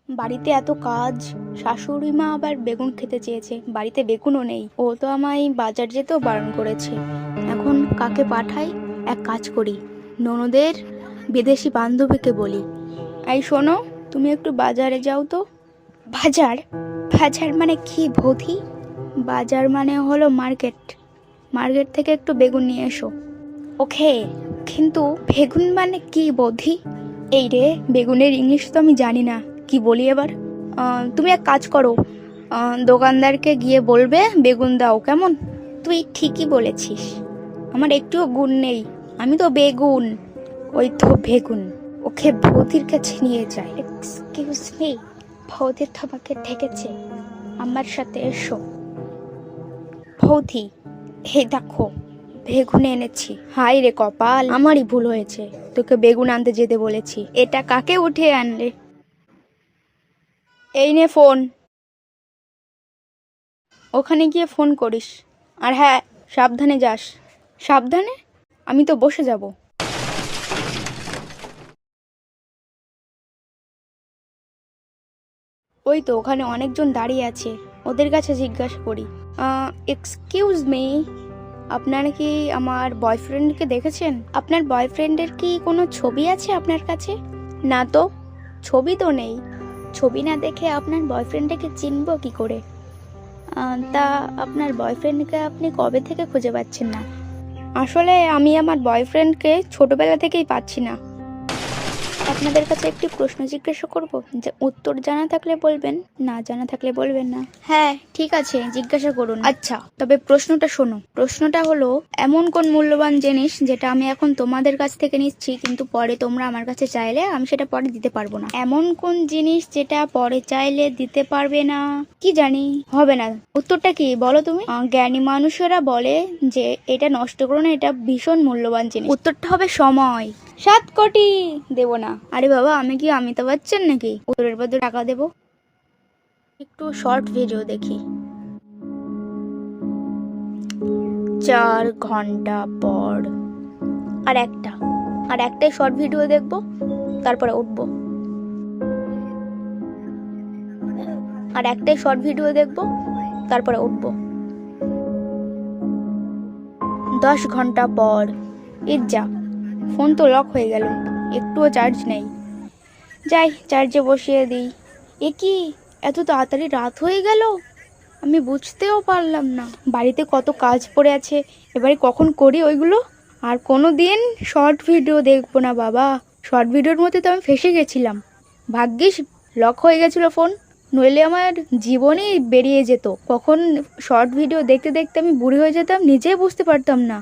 বাড়িতে এত কাজ, শাশুড়ি মা আবার বেগুন খেতে চেয়েছে, বাড়িতে বেগুনও নেই। ও তো আমায় বাজার যেতেও বারণ করেছে। এখন কাকে পাঠাই? এক কাজ করি, ননদের বিদেশি বান্ধবীকে বলি, এই শোনো, তুমি একটু বাজারে যাও তো। বাজার? বাজার মানে কি বৌদি? বাজার মানে হলো মার্কেট। মার্কেট থেকে একটু বেগুন নিয়ে এসো। ওকে, কিন্তু বেগুন মানে কি বৌদি? এই রে, বেগুনের ইংলিশ তো আমি জানি না, কি বলি এবার? তুমি এক কাজ করো, দোকানদারকে গিয়ে বলবে বেগুন দাও, কেমন? তুই ঠিকই বলেছিস, আমার একটুও গুণ নেই, আমি তো বেগুন। ওই তো বেগুন, ওকে বৌদির কাছে নিয়ে যায়। এক্সকিউজ মি, বৌদি তোমাকে ডেকেছে, আমার সাথে এসো। বৌদি, এই দেখো বেগুন এনেছি। হাই রে কপাল, আমারই ভুল হয়েছে, তোকে বেগুন আনতে যেতে বলেছি। এটা কাকে উঠিয়ে আনলে? এই নে ফোন, ওখানে গিয়ে ফোন করিস। আর হ্যাঁ, সাবধানে যাস। সাবধানে? আমি তো বসে যাব। ওই তো ওখানে অনেকজন দাঁড়িয়ে আছে, ওদের কাছে জিজ্ঞাসা করি। এক্সকিউজ মি, আপনারা কি আমার বয়ফ্রেন্ডকে দেখেছেন? আপনার বয়ফ্রেন্ডের কি কোনো ছবি আছে আপনার কাছে? না তো, ছবি তো নেই। ছবি না দেখে আপনার বয়ফ্রেন্ডকে চিনবো কি করে? তা আপনার বয়ফ্রেন্ডকে আপনি কবে থেকে খুঁজে পাচ্ছেন না? আসলে আমি আমার বয়ফ্রেন্ডকে ছোটবেলা থেকেই পাচ্ছি না। আপনাদের কাছে একটি প্রশ্ন জিজ্ঞাসা করব, যে উত্তর জানা থাকলে বলবেন, না জানা থাকলে বলবেন না। হ্যাঁ ঠিক আছে, জিজ্ঞাসা করুন। আচ্ছা, তবে প্রশ্নটা শোনো। প্রশ্নটা হলো, এমন কোন মূল্যবান জিনিস যেটা আমি এখন তোমাদের কাছ থেকে নিচ্ছি, কিন্তু পরে তোমরা আমার কাছে চাইলে আমি সেটা পরে দিতে পারবো না। এমন কোন জিনিস যেটা পরে চাইলে দিতে পারবে না? কি জানি, হবে না। উত্তরটা কি বলো তুমি? জ্ঞানী মানুষেরা বলে যে এটা নষ্ট করো না, এটা ভীষণ মূল্যবান জিনিস। উত্তরটা হবে সময়। 7 কোটি দেবো না। আরে বাবা, আমি কি অমিতাভ বচ্চন নাকি উত্তরের বদলে টাকা দেবো? একটু শর্ট ভিডিও দেখি। 4 ঘন্টা পর আর একটাই শর্ট ভিডিও দেখবো, তারপরে উঠবো। আর একটাই শর্ট ভিডিও দেখবো, তারপরে উঠবো। 10 ঘন্টা পর। যা, ফোন তো লক হয়ে গেল, একটুও চার্জ নেই। যাই চার্জে বসিয়ে দিই। এ কি, এত তাড়াতাড়ি রাত হয়ে গেল, আমি বুঝতেও পারলাম না। বাড়িতে কত কাজ পড়ে আছে, এবারে কখন করি ওইগুলো। আর কোনো দিন শর্ট ভিডিও দেখবো না বাবা। শর্ট ভিডিওর মধ্যে তো আমি ফেসে গেছিলাম। ভাগ্যিস লক হয়ে গেছিল ফোন, নইলে আমার জীবনই বেরিয়ে যেত। কখন শর্ট ভিডিও দেখতে দেখতে আমি বুড়ি হয়ে যেতাম, নিজেই বুঝতে পারতাম না।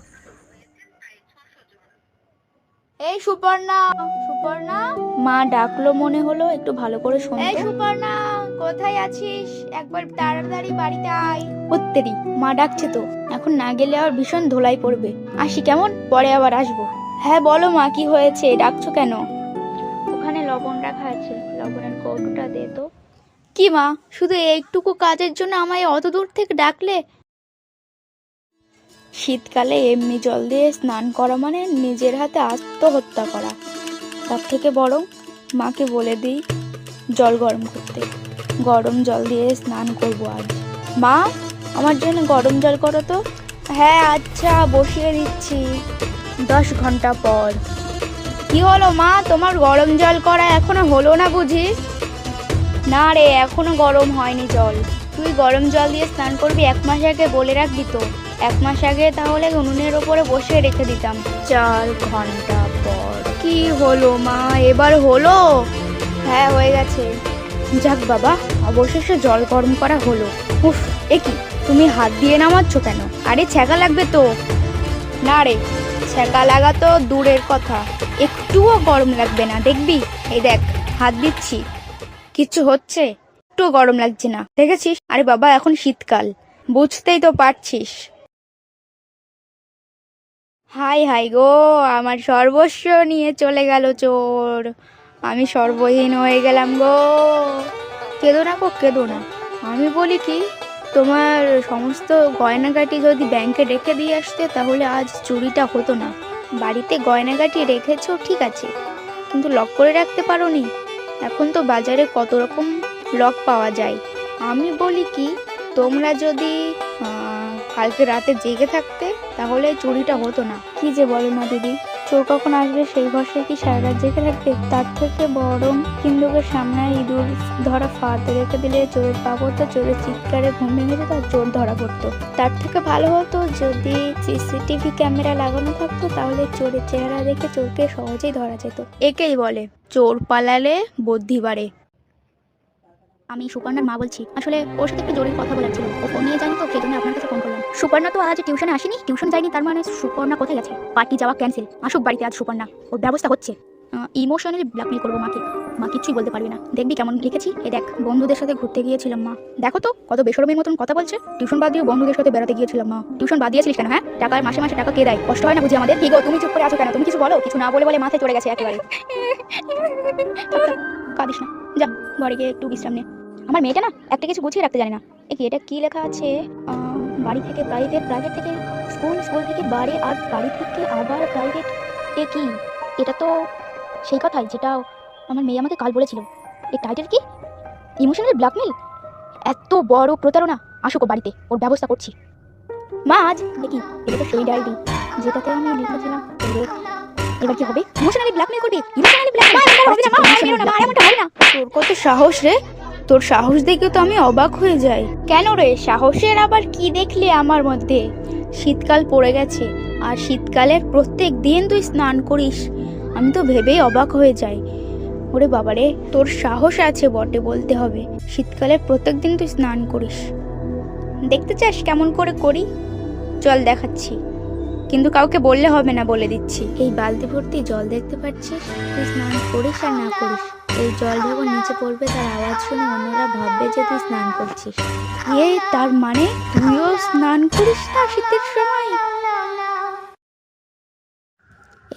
এই সুপর্ণা, সুপর্ণা, মা ডাকলো মনে হলো, একটু ভালো করে শোন। এই সুপর্ণা, কোথায় আছিস? একবার তাড়াতাড়ি বাড়িতে আয়। উত্তেরি, মা ডাকছে তো, এখন না গেলে আর ভীষণ ধোলাই পড়বে। আসি কেমন, পরে আবার আসবো। হ্যাঁ বলো মা, কি হয়েছে, ডাকছো কেন? ওখানে লবণ রাখা আছে, লবণের কৌটোটা দে তো। কি মা, শুধু এইটুকু কাজের জন্য আমায় অত দূর থেকে ডাকলে? শীতকালে এমনি জল দিয়ে স্নান করা মানে নিজের হাতে আত্মহত্যা করা। তার থেকে বরং মাকে বলে দিই জল গরম করতে, গরম জল দিয়ে স্নান করব আজ। মা, আমার জন্য গরম জল করো তো। হ্যাঁ আচ্ছা, বসিয়ে দিচ্ছি। 10 ঘন্টা পর। কি হলো মা, তোমার গরম জল করা এখনো হলো না বুঝি? না রে, এখনো গরম হয়নি জল। তুই গরম জল দিয়ে স্নান করবি 1 মাস আগে বলে রাখবি তো। 1 মাস আগে তাহলে উনুনের ওপরে বসে রেখে দিতাম। 4 ঘন্টা পর। কি হলো মা, এবার হলো? হ্যাঁ হয়ে গেছে। যাক বাবা, অবশেষে জল গরম করা হলো। উফ, এ কি, তুমি হাত দিয়ে নামাচ্ছ কেন? আরে ছ্যাঁকা লাগবে তো। না রে, ছ্যাঁকা লাগা তো দূরের কথা, একটুও গরম লাগবে না, দেখবি। এই দেখ, হাত দিচ্ছি, কিচ্ছু হচ্ছে, একটু গরম লাগছে না, দেখেছিস? আরে বাবা, এখন শীতকাল, বুঝতেই তো পারছিস। হাই হাই গো, আমার সর্বস্ব নিয়ে চলে গেল চোর, আমি সর্বহীন হয়ে গেলাম গো। কেঁদো না গো, কেঁদো না। আমি বলি কি, তোমার সমস্ত গয়নাগাটি যদি ব্যাংকে রেখে দিয়ে আসতে, তাহলে আজ চুরিটা হতো না। বাড়িতে গয়নাগাটি রেখেছো ঠিক আছে, কিন্তু লক করে রাখতে পারোনি। এখন তো বাজারে কত রকম লক পাওয়া যায়। আমি বলি কি, তোমরা যদি কালকে রাতে জেগে থাকতে তাহলে চুরিটা হতো না। কি যে বলো না দিদি, চোর কখন আসবে সেই ভরসায় কি সারা রাত জেগে থাকবে? তার থেকে বরং সিন্ধুকের সামনে ইঁদুর ধরা ফাঁদ রেখে দিলে চোরের পা পড়তো, চোরের চিৎকারে ঘুম ভেঙে যেত আর চোর ধরা পড়তো। তার থেকে ভালো হতো যদি সিসিটিভি ক্যামেরা লাগানো থাকতো, তাহলে চোরের চেহারা দেখে চোরকে সহজেই ধরা যেত। একেই বলে চোর পালালে বুদ্ধি বাড়ে। আমি সুপর্ণার মা বলছি। আসলে ওর সাথে একটু জরুরি কথা বলার ছিল, ও ফোন নিয়ে জানি তো, সেই জন্য আপনার কাছে ফোন করলাম। সুপর্ণা তো আজ টিউশনে আসেনি, টিউশন যায়নি, তার মানে সুপর্ণা কোথায় গেছে? পার্টি যাওয়া ক্যান্সেল, আসুক বাড়িতে আজ সুপর্ণা, ওর ব্যবস্থা হচ্ছে। ইমোশনালি ব্ল্যাকমেল করবো মাকে, মা কিচ্ছুই বলতে পারবি না। দেখবি কেমন লিখেছি, এ দেখ, বন্ধুদের সাথে ঘুরতে গিয়েছিলাম মা। দেখো তো কত বেশরমের মতন কথা বলছে। টিউশন বাদ দিয়ে বন্ধুদের সাথে বেড়াতে গিয়েছিলাম মা। টিউশন বাদ দিয়েছিলিস কেন? হ্যাঁ, টাকার মাসে মাসে টাকা কে দেয়? কষ্ট হয় না বুঝি আমাদের? কি গো তুমি চুপ করে আছো কেন? তুমি কিছু বলো। কিছু না বলে বলে মাথায় চড়ে গেছে একেবারে। কাঁদিস না, যা ঘরে গিয়ে একটু বিশ্রাম নে। আমার মেয়েটা না একটা কিছু গুছিয়ে রাখতে জানে না। এটা কি লেখা আছে? বাড়ি থেকে প্রাইভেট, প্রাইভেট থেকে স্কুল, স্কুল থেকে বাড়ি, আর বাড়ি থেকে আবার প্রাইভেট। এ কি? এটা তো সেই কথাই যেটা আমার মেয়ে আমাকে কাল বলেছিল। এই টাইটেল কি? Emotional blackmail. এত বড় প্রতারণা। আসুক ও বাড়িতে, ওর ব্যবস্থা করছি। মা আজ দেখি, এটা তো সেই ডায়েরি যেটাতে আমি লিখেছিলাম। এবার কি হবে? ইমোশনালি ব্ল্যাকমেল করবি? ইমোশনালি ব্ল্যাকমেল হবে না মা, মেরো না মা, এমনটা হয় না। তোর কত সাহস রে! তোর সাহস দেখে তো আমি অবাক হয়ে যাই। কেন রে, সাহসের আবার কি দেখলি আমার মধ্যে? শীতকাল পড়ে গেছে, আর শীতকালের প্রত্যেক দিন তুই স্নান করিস, আমি তো ভেবেই অবাক হয়ে যাই। ওরে বাবারে, তোর সাহস আছে বটে বলতে হবে। শীতকালের প্রত্যেক দিন তুই স্নান করিস। দেখতে চাস কেমন করে করি? চল দেখাচ্ছি, কিন্তু কাউকে বললে হবে না, বলে দিচ্ছি। এই বালতি ভর্তি জল দেখতে পাচ্ছিস, তুই স্নান করিস আর না করিস, এই জল যখন নিচে পড়বে তার আওয়াজ শুনে অন্যরা ভাববে যে তুই স্নান করছিস। তার মানে তুইও স্নান করিস না শীতের সময়?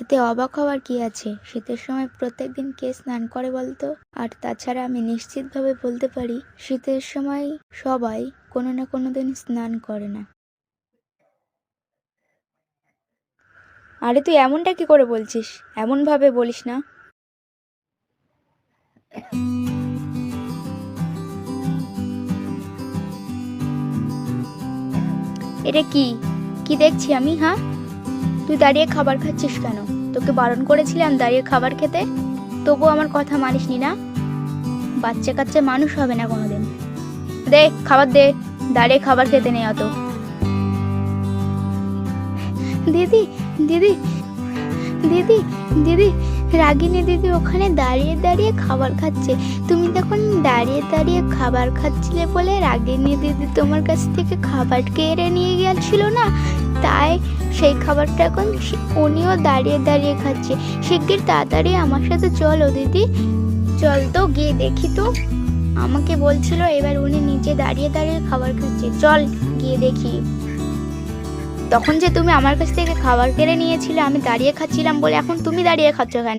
এতে অবাক হওয়ার কি আছে? শীতের সময় প্রত্যেকদিন কে স্নান করে বলতো? আর তাছাড়া আমি নিশ্চিতভাবে বলতে পারি, শীতের সময় সবাই কোনো না কোনো দিন স্নান করে না। আরে তুই এমনটা কি করে বলছিস? এমন ভাবে বলিস না। এটা কি কি দেখছি আমি? হ্যাঁ, তুই দাঁড়িয়ে খাবার খাচ্ছিস কেন? তোকে বারণ করেছিলাম দাঁড়িয়ে খাবার খেতে, তবু আমার কথা মানিসনি না। বাচ্চা কাচ্চা মানুষ হবে না কোনোদিন। দে খাবার দে, দাঁড়িয়ে খাবার খেতে নেই অত। দিদি দিদি দিদি দিদি, রাগিনী দিদি ওখানে দাঁড়িয়ে দাঁড়িয়ে খাবার খাচ্ছে। তুমি তখন দাঁড়িয়ে দাঁড়িয়ে খাবার খাচ্ছিলে বলে রাগিনী দিদি তোমার কাছ থেকে খাবার কেড়ে নিয়ে গেছিল না, তাই সেই খাবারটা এখন উনিও দাঁড়িয়ে দাঁড়িয়ে খাচ্ছে। শিগগির তাড়াতাড়ি আমার সাথে চলো দিদি, চল তো গিয়ে দেখি তো। আমাকে বলছিল এবার উনি নিচে দাঁড়িয়ে দাঁড়িয়ে খাবার খাচ্ছে, চল গিয়ে দেখি। তখন যে তুমি আমার কাছ থেকে খাবার কেড়ে নিয়েছিলে, আমি দাঁড়িয়ে খাচ্ছিলাম বলে এখন তুমি দাঁড়িয়ে খাচ্ছ কেন?